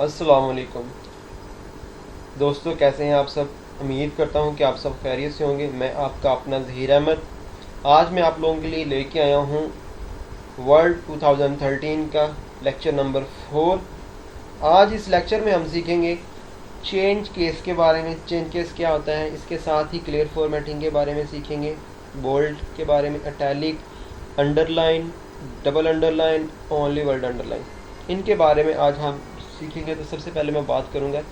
अस्सलाम वालेकुम दोस्तों, कैसे हैं आप सब। उम्मीद करता हूं कि आप सब खैरियत से होंगे। मैं आपका अपना ज़हीर अहमद आज मैं आप लोगों के लिए लेके आया हूं वर्ल्ड 2013 का लेक्चर नंबर 4। आज इस लेक्चर में हम सीखेंगे चेंज केस के बारे में। चेंज केस क्या होता है, इसके साथ ही क्लियर फॉर्मेटिंग के बारे में सीखेंगे, बोल्ड के बारे में, italic, underline, double underline, only word underline, इनके बारे में आज हम सीखेंगे। तो सबसे पहले मैं बात करूंगा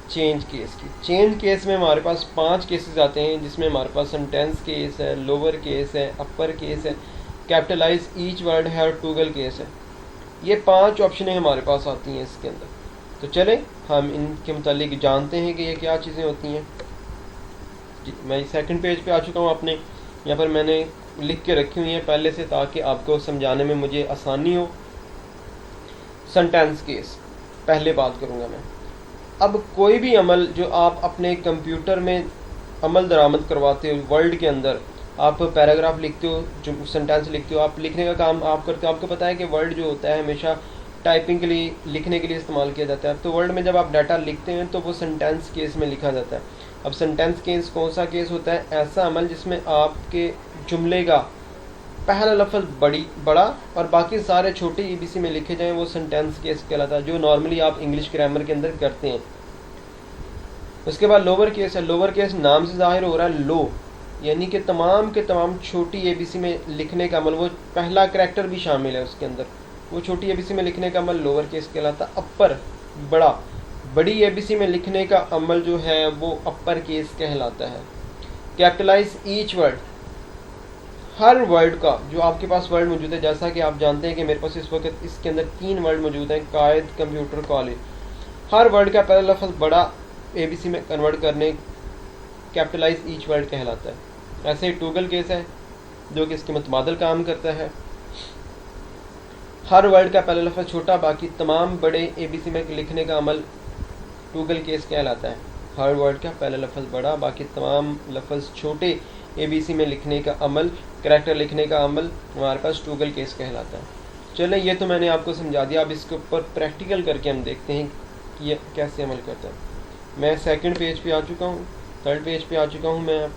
चेंज केस की। चेंज केस में हमारे पास 5 केसेस आते हैं, जिसमें हमारे पास सेंटेंस केस है, लोअर केस है, अपर केस है, कैपिटलाइज ईच वर्ड है और टूगल केस है। ये 5 ऑप्शनें हमारे पास आती हैं इसके अंदर। तो चलें हम इनके मुतालिक जानते हैं कि ये क्या चीज़ें होती हैं। जी, मैं सेकंड पेज पे आ चुका हूँ अपने। यहाँ पर मैंने लिख के रखी हुई है पहले से, ताकि आपको समझाने में मुझे आसानी हो। सेंटेंस केस पहले बात करूँगा मैं। अब कोई भी अमल जो आप अपने कंप्यूटर में अमल दरामद करवाते हो, वर्ड के अंदर आप पैराग्राफ लिखते हो, जो सेंटेंस लिखते हो, आप लिखने का काम आप करते हो। आपको पता है कि वर्ड जो होता है हमेशा टाइपिंग के लिए, लिखने के लिए इस्तेमाल किया जाता है। तो वर्ड में जब आप डाटा लिखते हैं तो वो सेंटेंस केस में लिखा जाता है। अब सेंटेंस केस कौन सा केस होता है? ऐसा अमल जिसमें आपके जुमले का पहला लफ्ज़ बड़ा और बाकी सारे छोटे ABC में लिखे जाएं, वो सेंटेंस केस कहलाता है, जो नॉर्मली आप इंग्लिश ग्रामर के अंदर करते हैं। उसके बाद लोअर केस है। लोअर केस नाम से जाहिर हो रहा है लो, यानी कि तमाम के तमाम छोटी ABC में लिखने का अमल, वो पहला करैक्टर भी शामिल है उसके अंदर, वो छोटी ABC में लिखने का अमल लोअर केस कहलाता है। अपर बड़ी ABC में लिखने का अमल जो है वो अपर केस कहलाता है। कैपिटलाइज ईच वर्ड, हर वर्ड का जो आपके पास वर्ड मौजूद है, जैसा कि आप जानते हैं कि मेरे पास इस वक्त इसके अंदर 3 वर्ड मौजूद हैं, कायद, कंप्यूटर, कॉलेज। हर वर्ड का पहला लफ्ज़ बड़ा ABC में कन्वर्ट करने कैपिटलाइज ईच वर्ड कहलाता है। ऐसे ही टूगल केस है जो कि इसके मुतबादल काम करता है। हर वर्ड का पहला लफ्ज़ छोटा, बाकी तमाम बड़े ABC में लिखने का अमल टूगल केस कहलाता है। हर वर्ड का पहला लफ्ज़ बड़ा, बाकी तमाम लफ्ज़ छोटे ABC में लिखने का अमल, करैक्टर लिखने का अमल हमारे पास टूगल केस कहलाता है। चलें, ये तो मैंने आपको समझा दिया। अब इसके ऊपर प्रैक्टिकल करके हम देखते हैं कि ये कैसे अमल करता है। मैं सेकंड पेज पे आ चुका हूँ, थर्ड पेज पे आ चुका हूँ मैं।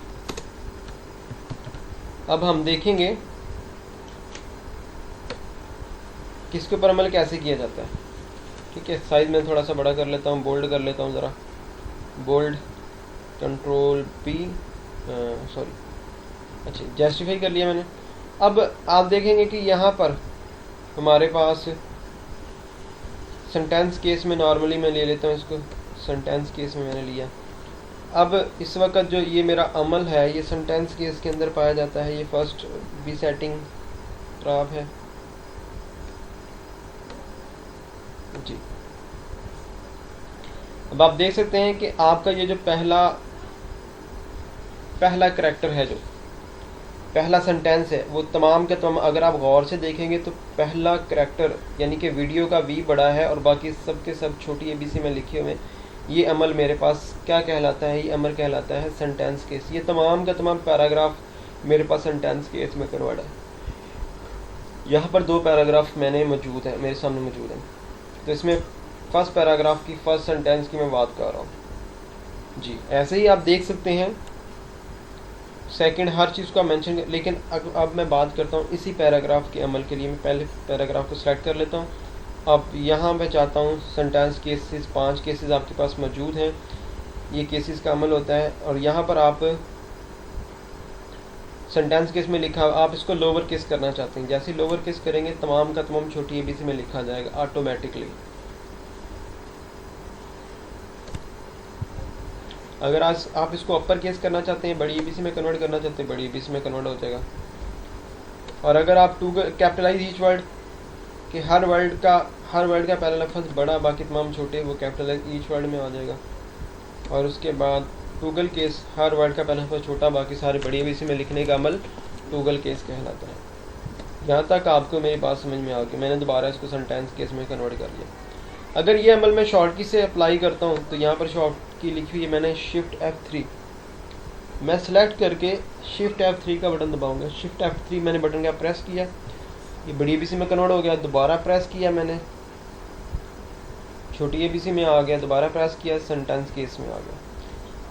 अब हम देखेंगे कि इसके ऊपर अमल कैसे किया जाता है। ठीक है, साइज में थोड़ा सा बड़ा कर लेता हूँ, बोल्ड कर लेता हूँ ज़रा, बोल्ड, कंट्रोल P, सॉरी, अच्छा जस्टिफाई कर लिया मैंने। अब आप देखेंगे कि यहाँ पर हमारे पास सेंटेंस केस में, नॉर्मली मैं ले लेता हूँ इसको, सेंटेंस केस में मैंने लिया। अब इस वक्त जो ये मेरा अमल है ये सेंटेंस केस के अंदर पाया जाता है। ये फर्स्ट भी सेटिंग खराब है जी। अब आप देख सकते हैं कि आपका ये जो पहला करैक्टर है, जो पहला सेंटेंस है, वो तमाम के तमाम, अगर आप गौर से देखेंगे तो पहला करैक्टर यानी कि वीडियो का V बड़ा है और बाकी सब के सब छोटी ABC में लिखे हुए। ये अमल मेरे पास क्या कहलाता है? ये अमल कहलाता है सेंटेंस केस। ये तमाम का तमाम पैराग्राफ मेरे पास सेंटेंस केस में कन्वर्ट है। यहाँ पर 2 पैराग्राफ मैंने मौजूद है, मेरे सामने मौजूद है। तो इसमें फर्स्ट पैराग्राफ की, फर्स्ट सेंटेंस की मैं बात कर रहा हूँ जी। ऐसे ही आप देख सकते हैं सेकंड हर चीज़ का मेंशन, लेकिन अब मैं बात करता हूँ इसी पैराग्राफ के अमल के लिए। मैं पहले पैराग्राफ को सिलेक्ट कर लेता हूँ। अब यहाँ मैं चाहता हूँ सेंटेंस केसेस, 5 केसेस आपके पास मौजूद हैं, ये केसेस का अमल होता है। और यहाँ पर आप सेंटेंस केस में लिखा, आप इसको लोअर केस करना चाहते हैं। जैसे लोअर केस करेंगे तमाम का तमाम छोटी ABC में लिखा जाएगा ऑटोमेटिकली। अगर आज आप इसको अपर केस करना चाहते हैं, बड़ी ABC में कन्वर्ट करना चाहते हैं, बड़ी ABC में कन्वर्ट हो जाएगा। और अगर आप कैपिटलाइज ईच वर्ड कि हर वर्ड का पहला लफ्ज़ बड़ा, बाकी तमाम छोटे, वो कैपिटलाइज ईच वर्ड में आ जाएगा। और उसके बाद टूगल केस, हर वर्ड का पहला लफ्ज़ छोटा, बाकी सारे बड़ी ABC में लिखने का अमल टूगल केस कहलाता है। यहाँ तक आपको मेरी बात समझ में आ गई। मैंने दोबारा इसको सेंटेंस केस में कन्वर्ट कर लिया। अगर ये अमल मैं शॉर्ट की से अप्लाई करता हूँ तो यहाँ पर शॉर्ट की लिखी हुई है, मैंने शिफ्ट F3 मैं सेलेक्ट करके शिफ्ट F3 का बटन दबाऊंगा। शिफ्ट F3 मैंने बटन का प्रेस किया, ये बड़ी ABC में कन्वर्ट हो गया। दोबारा प्रेस किया मैंने, छोटी ABC में आ गया, दोबारा प्रेस किया, सेंटेंस केस में आ गया।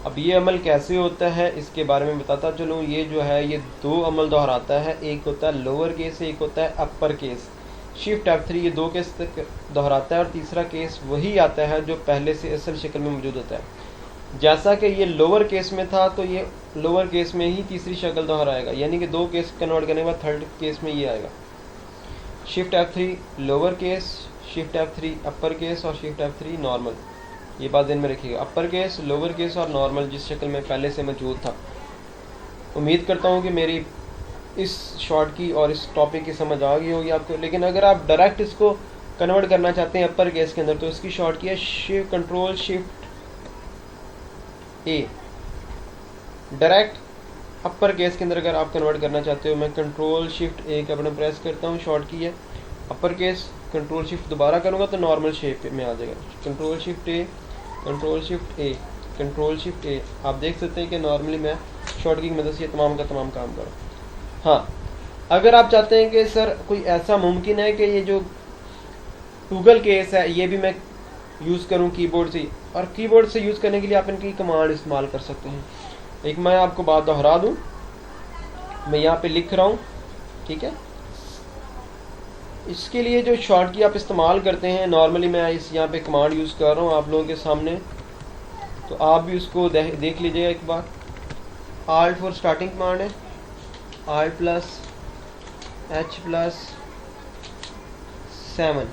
अब ये अमल कैसे होता है इसके बारे में बताता चलूँ। ये जो है ये दो अमल दोहराता है, एक होता है लोअर केस, एक होता है अपर केस। शिफ्ट F3 ये दो केस तक दोहराता है और तीसरा केस वही आता है जो पहले से असल शक्ल में मौजूद होता है। जैसा कि ये लोअर केस में था तो ये लोअर केस में ही तीसरी शक्ल दोहराएगा, यानी कि दो केस कन्वर्ट करने के बाद थर्ड केस में ये आएगा। Shift F3 lower case, shift F3 upper case और शिफ्ट F3 नॉर्मल। ये बात ध्यान में रखिएगा, अपर केस, लोअर केस और नॉर्मल जिस शक्ल में पहले से मौजूद था। उम्मीद करता हूँ कि मेरी इस शॉर्ट की और इस टॉपिक की समझ आ गई होगी आपको। लेकिन अगर आप डायरेक्ट इसको कन्वर्ट करना चाहते हैं अपर केस के अंदर तो इसकी शॉर्ट की है कंट्रोल शिफ्ट ए। डायरेक्ट अपर केस के अंदर अगर आप कन्वर्ट करना चाहते हो, मैं कंट्रोल शिफ्ट ए का बटन प्रेस करता हूँ, शॉर्ट की है अपर केस, कंट्रोल शिफ्ट दोबारा करूँगा तो नॉर्मल शेप में आ जाएगा। कंट्रोल शिफ्ट ए, कंट्रोल शिफ्ट ए, कंट्रोल शिफ्ट ए। आप देख सकते हैं कि नॉर्मली मैं शॉर्ट की मदद से तमाम का तमाम काम करूँ। हाँ, अगर आप चाहते हैं कि सर कोई ऐसा मुमकिन है कि ये जो गूगल केस है ये भी मैं यूज़ करूं कीबोर्ड से, और कीबोर्ड से यूज़ करने के लिए आप इनकी कमांड इस्तेमाल कर सकते हैं। एक मैं आपको बात दोहरा दूं, मैं यहाँ पे लिख रहा हूँ, ठीक है। इसके लिए जो शॉर्ट की आप इस्तेमाल करते हैं, नॉर्मली मैं इस यहाँ पे कमांड यूज़ कर रहा हूँ आप लोगों के सामने, तो आप भी उसको देख लीजिएगा एक बार। Alt फॉर स्टार्टिंग कमांड है, Alt+H+7।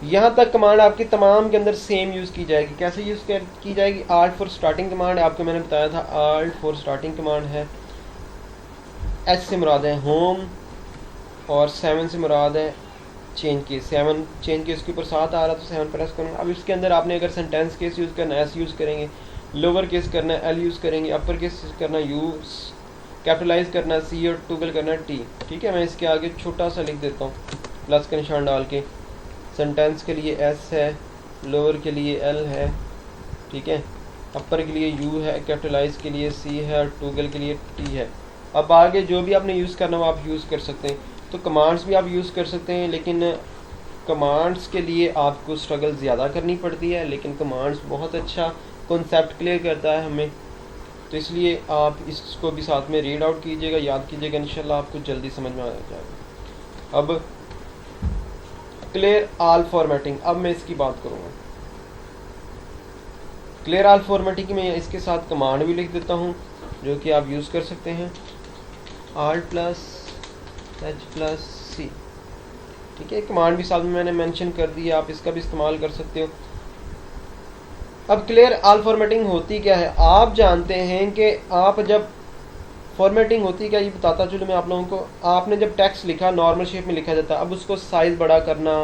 यहाँ तक कमांड आपकी तमाम के अंदर सेम यूज़ की जाएगी। कैसे यूज़ की जाएगी? Alt फॉर स्टार्टिंग कमांड आपको मैंने बताया था, Alt फॉर स्टार्टिंग कमांड है, H से मुराद है होम और 7 से मुराद है चेंज केस। 7 चेंज केस के ऊपर 7 आ रहा तो 7 प्रेस करूँगा। अब इसके अंदर आपने अगर सेंटेंस केस यूज़ करना है S यूज़ करेंगे, लोअर केस करना है L यूज़ करेंगे, अपर केस करना है U, कैपिटलाइज करना है C और टूगल करना है T। ठीक है, मैं इसके आगे छोटा सा लिख देता हूँ प्लस का निशान डाल के। सेंटेंस के लिए S है, लोअर के लिए L है, ठीक है, अपर के लिए U है, कैपिटलाइज के लिए C है और टूगल के लिए T है। अब आगे जो भी आपने यूज़ करना हो आप यूज़ कर सकते हैं। तो कमांड्स भी आप यूज़ कर सकते हैं, लेकिन कमांड्स के लिए आपको स्ट्रगल ज़्यादा करनी पड़ती है, लेकिन कमांड्स बहुत अच्छा कॉन्सेप्ट क्लियर करता है हमें, तो इसलिए आप इसको भी साथ में रीड आउट कीजिएगा, याद कीजिएगा, इंशाल्लाह आपको जल्दी समझ में आ जाएगा। अब क्लियर ऑल फॉर्मेटिंग, अब मैं इसकी बात करूँगा। क्लियर ऑल फॉर्मेटिंग में इसके साथ कमांड भी लिख देता हूँ जो कि आप यूज़ कर सकते हैं, Alt+H+C। ठीक है, कमांड भी साथ में मैंने मेंशन कर दी है, आप इसका भी इस्तेमाल कर सकते हो। अब क्लियर ऑल फॉर्मेटिंग होती क्या है? आप जानते हैं कि आप जब फॉर्मेटिंग होती क्या, ये बताता चलो मैं आप लोगों को। आपने जब टेक्स्ट लिखा नॉर्मल शेप में लिखा जाता है, अब उसको साइज़ बड़ा करना,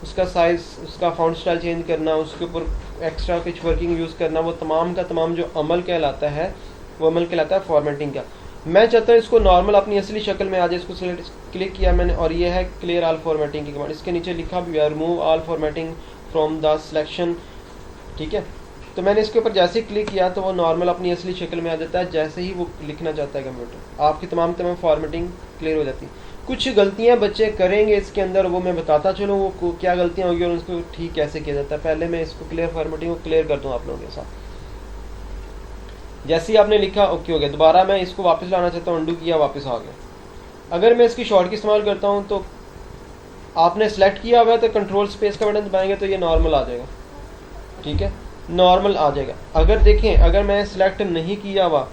उसका साइज़, उसका फॉन्ट स्टाइल चेंज करना, उसके ऊपर एक्स्ट्रा कुछ वर्किंग यूज़ करना, वो तमाम का तमाम जो अमल कहलाता है वो अमल कहलाता है फॉर्मेटिंग का। मैं चाहता हूँ इसको नॉर्मल अपनी असली शक्ल में आ जाए। इसको सिलेक्ट क्लिक किया मैंने और ये है क्लियर ऑल फॉर्मेटिंग की कमांड। इसके नीचे लिखा भी है remove all formatting from the selection. ठीक है, तो मैंने इसके ऊपर जैसे ही क्लिक किया तो वो नॉर्मल अपनी असली शक्ल में आ जाता है, जैसे ही वो लिखना चाहता है कंप्यूटर, आपकी तमाम फॉर्मेटिंग क्लियर हो जाती है। कुछ गलतियां बच्चे करेंगे इसके अंदर, वो मैं बताता चलूँ वो क्या गलतियां होगी और उसको ठीक कैसे किया जाता है। पहले मैं इसको क्लियर फॉर्मेटिंग को क्लियर कर दूँ आप लोगों के साथ। जैसे ही आपने लिखा ओके हो गया, दोबारा मैं इसको वापस लाना चाहता हूँ, अंडू किया, वापस आ गया। अगर मैं इसकी शॉर्ट की इस्तेमाल करता हूँ तो आपने सेलेक्ट किया हुआ है तो कंट्रोल स्पेस का बटन दबाएंगे तो ये नॉर्मल आ जाएगा। ठीक है, नॉर्मल आ जाएगा। अगर देखें, अगर मैं सिलेक्ट नहीं किया हुआ,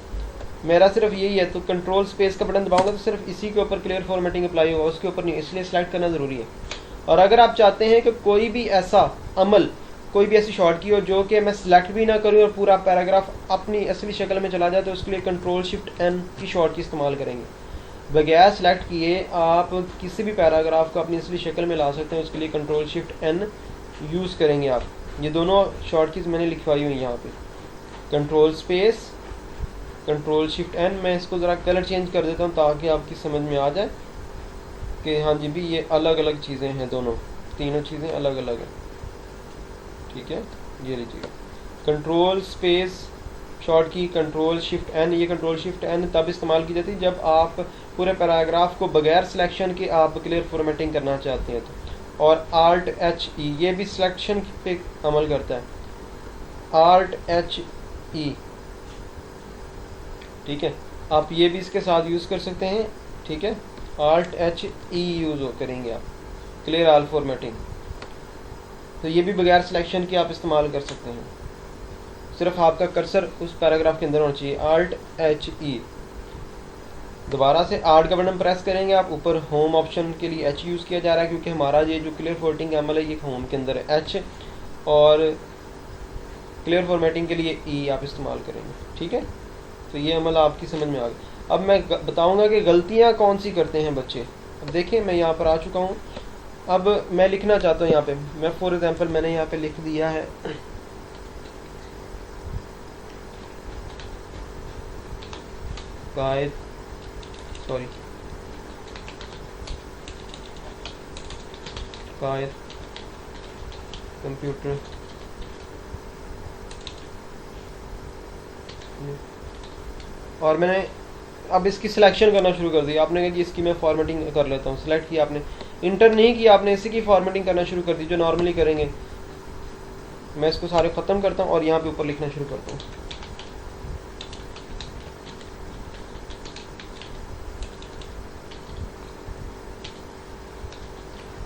मेरा सिर्फ यही है, तो कंट्रोल स्पेस का बटन दबाऊंगा तो सिर्फ इसी के ऊपर क्लियर फॉर्मेटिंग अप्लाई होगा, उसके ऊपर नहीं, इसलिए सिलेक्ट करना ज़रूरी है। और अगर आप चाहते हैं कि कोई भी ऐसा अमल, कोई भी ऐसी शॉर्ट की हो जो कि मैं सिलेक्ट भी ना करूँ और पूरा पैराग्राफ अपनी असली शक्ल में चला जाए, तो उसके लिए कंट्रोल शिफ्ट एन की शॉर्ट की इस्तेमाल करेंगे। बगैर सिलेक्ट किए आप किसी भी पैराग्राफ को अपनी असली शक्ल में ला सकते हैं, उसके लिए कंट्रोल शिफ्ट एन यूज़ करेंगे आप। ये दोनों शॉर्ट कीज मैंने लिखवाई हुई यहाँ पे, control space, control shift N. मैं इसको ज़रा कलर चेंज कर देता हूँ ताकि आपकी समझ में आ जाए कि हाँ जी भी ये अलग अलग चीज़ें हैं, दोनों तीनों चीज़ें अलग अलग हैं। ठीक है, ये लीजिएगा कंट्रोल स्पेस शॉर्ट की कंट्रोल शिफ्ट एन। ये कंट्रोल शिफ्ट एन तब इस्तेमाल की जाती है जब आप पूरे पैराग्राफ को बगैर सिलेक्शन के आप क्लियर फॉर्मेटिंग करना चाहते हैं। और Alt H E, ये भी सिलेक्शन पे अमल करता है, Alt H E, ठीक है। आप ये भी इसके साथ यूज़ कर सकते हैं, ठीक है। Alt H E यूज़ करेंगे आप, क्लियर ऑल फॉर्मेटिंग। तो ये भी बगैर सिलेक्शन के आप इस्तेमाल कर सकते हैं, सिर्फ आपका कर्सर उस पैराग्राफ के अंदर होना चाहिए। Alt H E, दोबारा से आर्ट का बटन प्रेस करेंगे आप, ऊपर होम ऑप्शन के लिए H यूज़ किया जा रहा है क्योंकि हमारा ये जो क्लियर फॉर्मेटिंग अमल है ये होम के अंदर है H, और क्लियर फॉर्मेटिंग के लिए E आप इस्तेमाल करेंगे, ठीक है। तो ये अमल आपकी समझ में आ गया। अब मैं बताऊंगा कि गलतियां कौन सी करते हैं बच्चे। अब देखिए मैं यहाँ पर आ चुका हूँ, अब मैं लिखना चाहता हूँ यहाँ पे, मैं फॉर एग्जांपल मैंने यहाँ पे लिख दिया है कायद, सॉरी कायद कंप्यूटर और मैंने अब इसकी सिलेक्शन करना शुरू कर दिया। आपने कहा कि इसकी मैं फॉर्मेटिंग कर लेता हूँ, सिलेक्ट किया आपने, इंटर नहीं किया आपने, इसी की फॉर्मेटिंग करना शुरू कर दी जो नॉर्मली करेंगे। मैं इसको सारे ख़त्म करता हूँ और यहाँ पे ऊपर लिखना शुरू करता हूँ।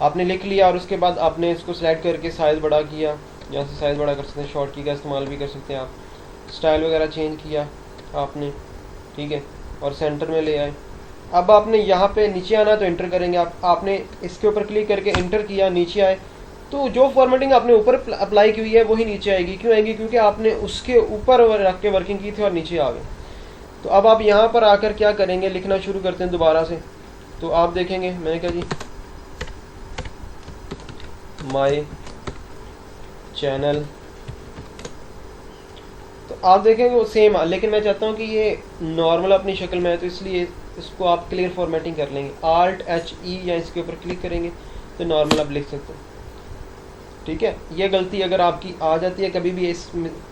आपने लिख लिया और उसके बाद आपने इसको सिलेक्ट करके साइज़ बड़ा किया, यहाँ से साइज़ बड़ा कर सकते हैं, शॉर्ट की का इस्तेमाल भी कर सकते हैं आप, स्टाइल वगैरह चेंज किया आपने, ठीक है, और सेंटर में ले आए। अब आपने यहाँ पे नीचे आना तो इंटर करेंगे आप, आपने इसके ऊपर क्लिक करके इंटर किया, नीचे आए तो जो फॉर्मेटिंग आपने ऊपर अप्लाई की हुई है वही नीचे आएगी। क्यों आएगी? क्योंकि आपने उसके ऊपर रख के वर्किंग की थी और नीचे आ गए। तो अब आप यहाँ पर आकर क्या करेंगे, लिखना शुरू करते हैं दोबारा से। तो आप देखेंगे मैंने कहा जी माय चैनल, तो आप देखेंगे वो सेम, लेकिन मैं चाहता हूँ कि ये नॉर्मल अपनी शक्ल में है, तो इसलिए इसको आप क्लियर फॉर्मेटिंग कर लेंगे। Alt H E या इसके ऊपर क्लिक करेंगे तो नॉर्मल आप लिख सकते हैं, ठीक है। ये गलती अगर आपकी आ जाती है, कभी भी इस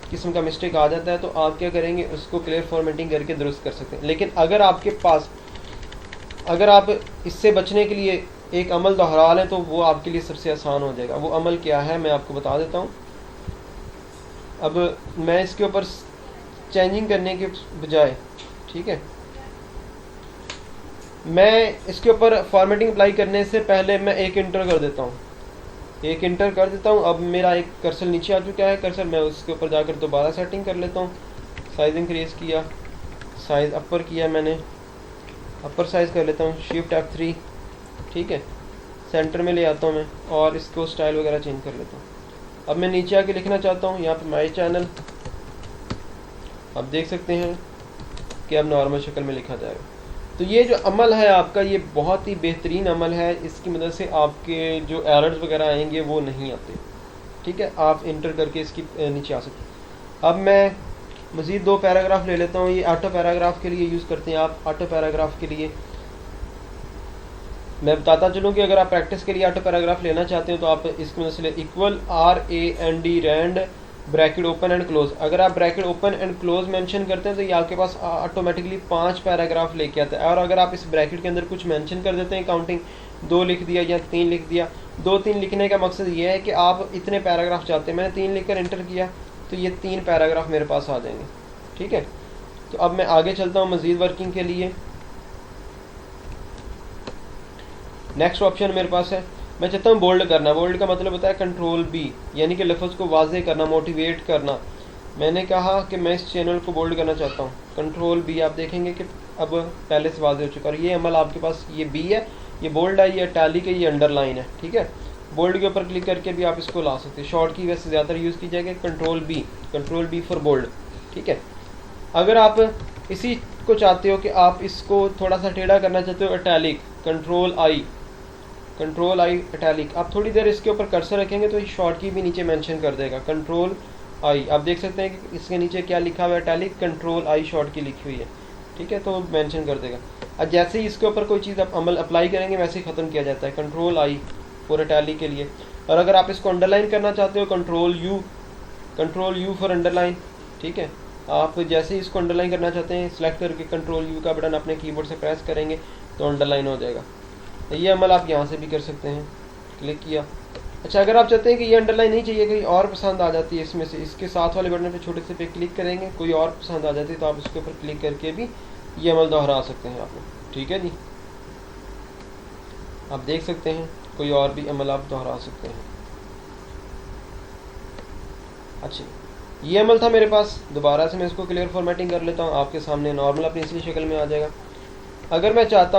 किस्म का मिस्टेक आ जाता है, तो आप क्या करेंगे, उसको क्लियर फॉर्मेटिंग करके दुरुस्त कर सकते हैं। लेकिन अगर आपके पास, अगर आप इससे बचने के लिए एक अमल दोहरा लें तो वो आपके लिए सबसे आसान हो जाएगा। वो अमल क्या है मैं आपको बता देता हूँ। अब मैं इसके ऊपर चेंजिंग करने के बजाय, ठीक है, मैं इसके ऊपर फॉर्मेटिंग अप्लाई करने से पहले मैं एक इंटर कर देता हूँ, एक इंटर कर देता हूँ। अब मेरा एक कर्सर नीचे आ चुका है, कर्सर मैं उसके ऊपर जाकर दोबारा सेटिंग कर लेता हूँ। साइज इंक्रीज किया, साइज़ अपर किया, मैंने अपर साइज़ कर लेता हूँ, शिफ्ट F3, ठीक है, सेंटर में ले आता हूँ मैं और इसको स्टाइल वगैरह चेंज कर लेता हूँ। अब मैं नीचे आके लिखना चाहता हूँ यहाँ पे माय चैनल, आप देख सकते हैं कि अब नॉर्मल शक्ल में लिखा जाएगा। तो ये जो अमल है आपका, ये बहुत ही बेहतरीन अमल है, इसकी मदद से आपके जो एरर्स वगैरह आएंगे वो नहीं आते, ठीक है। आप इंटर करके इसकी नीचे आ सकते हैं। अब मैं मज़ीद 2 पैराग्राफ ले लेता हूँ, ये ऑटो पैराग्राफ के लिए यूज़ करते हैं आप। ऑटो पैराग्राफ के लिए मैं बताता चलूँ कि अगर आप प्रैक्टिस के लिए ऑटो पैराग्राफ लेना चाहते हो तो आप इसकी मदद से equal RAND rand bracket open and close, अगर आप bracket open and close mention करते हैं तो ये आपके पास ऑटोमेटिकली 5 पैराग्राफ लेके आता है। और अगर आप इस ब्रैकेट के अंदर कुछ मेंशन कर देते हैं, काउंटिंग 2 लिख दिया या 3 लिख दिया, 2-3 लिखने का मकसद ये है कि आप इतने पैराग्राफ चाहते हैं, मैंने 3 लिखकर इंटर किया तो ये 3 पैराग्राफ मेरे पास आ जाएंगे, ठीक है। तो अब मैं आगे चलता हूँ मज़ीद वर्किंग के लिए। नेक्स्ट ऑप्शन मेरे पास है, मैं चाहता हूँ बोल्ड करना। बोल्ड का मतलब होता है कंट्रोल B, यानी कि लफ्ज़ को वाज़े करना, मोटिवेट करना। मैंने कहा कि मैं इस चैनल को बोल्ड करना चाहता हूँ, कंट्रोल B, आप देखेंगे कि अब पहले से वाज़े हो चुका है। और ये अमल आपके पास, ये B है, ये बोल्ड है, ये इटैलिक है, ये अंडरलाइन है, ठीक है। बोल्ड के ऊपर क्लिक करके भी आप इसको ला सकते हैं। शॉर्ट की वैसे ज़्यादा यूज़ की जाएगी, कंट्रोल B फॉर बोल्ड, ठीक है। अगर आप इसी को चाहते हो कि आप इसको थोड़ा सा टेढ़ा करना चाहते हो, इटैलिक, कंट्रोल I इटैलिक, आप थोड़ी देर इसके ऊपर कर्सर रखेंगे तो शॉर्ट की भी नीचे मेंशन कर देगा, कंट्रोल I। आप देख सकते हैं कि इसके नीचे क्या लिखा हुआ है, इटैलिक, कंट्रोल I शॉर्ट की लिखी हुई है, ठीक है, तो मेंशन कर देगा। अब जैसे ही इसके ऊपर कोई चीज़ आप अमल अप्लाई करेंगे वैसे ही ख़त्म किया जाता है, कंट्रोल I फॉर इटैलिक के लिए। और अगर आप इसको अंडरलाइन करना चाहते हो, कंट्रोल U फॉर अंडरलाइन, ठीक है। आप जैसे ही इसको अंडरलाइन करना चाहते हैं, सिलेक्ट करके कंट्रोल U का बटन अपने कीबोर्ड से प्रेस करेंगे तो अंडरलाइन हो जाएगा। ये अमल आप यहाँ से भी कर सकते हैं, क्लिक किया। अच्छा, अगर आप चाहते हैं कि ये अंडरलाइन नहीं चाहिए, कोई और पसंद आ जाती है इसमें से, इसके साथ वाले बटन पे छोटे से पे क्लिक करेंगे, कोई और पसंद आ जाती है तो आप इसके ऊपर क्लिक करके भी ये अमल दोहरा सकते हैं आप लोग। ठीक है जी, आप देख सकते हैं कोई और भी अमल आप दोहरा सकते हैं। अच्छा, ये अमल था मेरे पास। दोबारा से मैं इसको क्लियर फॉर्मेटिंग कर लेता हूँ, आपके सामने नॉर्मल अपनी इसकी शक्ल में आ जाएगा। अगर मैं चाहता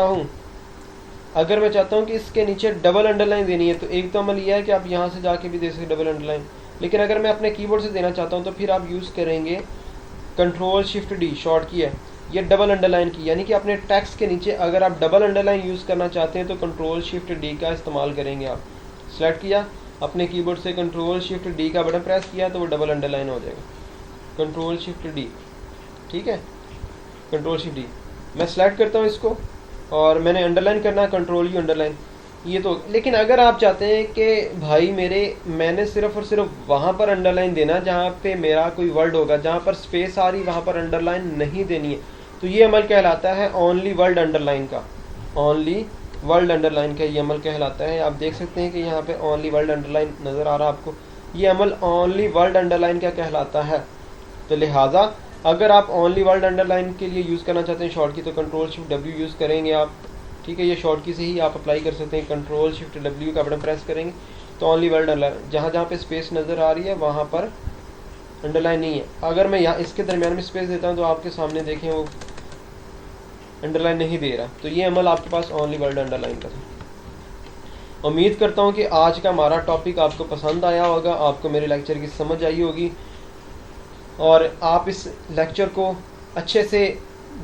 हूँ कि इसके नीचे डबल अंडरलाइन देनी है, तो एक तो अमल यह है कि आप यहाँ से जाके भी दे सकते डबल अंडरलाइन। लेकिन अगर मैं अपने कीबोर्ड से देना चाहता हूँ तो फिर आप यूज़ करेंगे Ctrl+Shift+D, शॉर्ट की है ये डबल अंडरलाइन की, यानी कि अपने टेक्स्ट के नीचे अगर आप डबल अंडरलाइन यूज़ करना चाहते हैं तो Ctrl+Shift+D का इस्तेमाल करेंगे। आप सेलेक्ट किया अपने कीबोर्ड से, Ctrl+Shift+D का बटन प्रेस किया तो वो डबल अंडरलाइन हो जाएगा। Ctrl+Shift+D, ठीक है, Ctrl+Shift+D। मैं सेलेक्ट करता हूँ इसको और मैंने अंडरलाइन करना, Ctrl+U अंडरलाइन ये तो। लेकिन अगर आप चाहते हैं कि भाई मैंने सिर्फ और सिर्फ वहाँ पर अंडरलाइन देना जहाँ पे मेरा कोई वर्ड होगा, जहाँ पर स्पेस आ रही वहाँ पर अंडरलाइन नहीं देनी है, तो ये अमल कहलाता है ओनली वर्ड अंडरलाइन का। ओनली वर्ड अंडरलाइन का ये अमल कहलाता है। आप देख सकते हैं कि यहाँ पे ओनली वर्ड अंडरलाइन नज़र आ रहा है आपको, ये अमल ओनली वर्ड अंडरलाइन का कहलाता है। तो लिहाजा अगर आप ओनली वर्ड अंडरलाइन के लिए यूज़ करना चाहते हैं शॉर्ट की, तो Ctrl+Shift+W यूज़ करेंगे आप। ठीक है, ये शॉर्ट की से ही आप अप्लाई कर सकते हैं। Ctrl+Shift+W का बटन प्रेस करेंगे तो ओनली वर्ड अंडरलाइन, जहाँ जहाँ पे स्पेस नज़र आ रही है वहाँ पर अंडरलाइन नहीं है। अगर मैं यहाँ इसके दरमियान में स्पेस देता हूँ तो आपके सामने देखें वो अंडरलाइन नहीं दे रहा। तो ये अमल आपके पास ओनली वर्ड अंडरलाइन का था। उम्मीद करता हूँ कि आज का हमारा टॉपिक आपको पसंद आया होगा, आपको मेरे लेक्चर की समझ आई होगी और आप इस लेक्चर को अच्छे से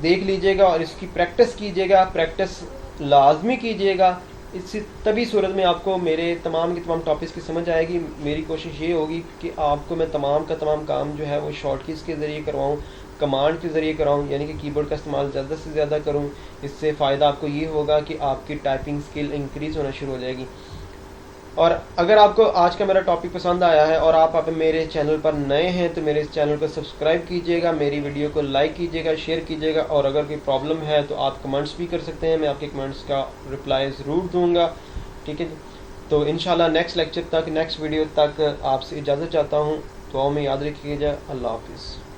देख लीजिएगा और इसकी प्रैक्टिस कीजिएगा, प्रैक्टिस लाजमी कीजिएगा। इससे तभी सूरत में आपको मेरे तमाम के तमाम टॉपिक्स की समझ आएगी। मेरी कोशिश ये होगी कि आपको मैं तमाम का तमाम काम जो है वो शॉर्ट कीज़ के ज़रिए करवाऊँ, कमांड के ज़रिए कराऊँ, यानी कि कीबोर्ड का इस्तेमाल ज़्यादा से ज़्यादा करूँ। इससे फ़ायदा आपको ये होगा कि आपकी टाइपिंग स्किल इंक्रीज़ होना शुरू हो जाएगी। और अगर आपको आज का मेरा टॉपिक पसंद आया है और आप मेरे चैनल पर नए हैं तो मेरे इस चैनल को सब्सक्राइब कीजिएगा, मेरी वीडियो को लाइक कीजिएगा, शेयर कीजिएगा। और अगर कोई प्रॉब्लम है तो आप कमेंट्स भी कर सकते हैं, मैं आपके कमेंट्स का रिप्लाई ज़रूर दूंगा। ठीक है, तो इंशाल्लाह नेक्स्ट लेक्चर तक, नेक्स्ट वीडियो तक आपसे इजाज़त चाहता हूँ। दुआओं में याद रखिएगा। अल्लाह हाफिज़।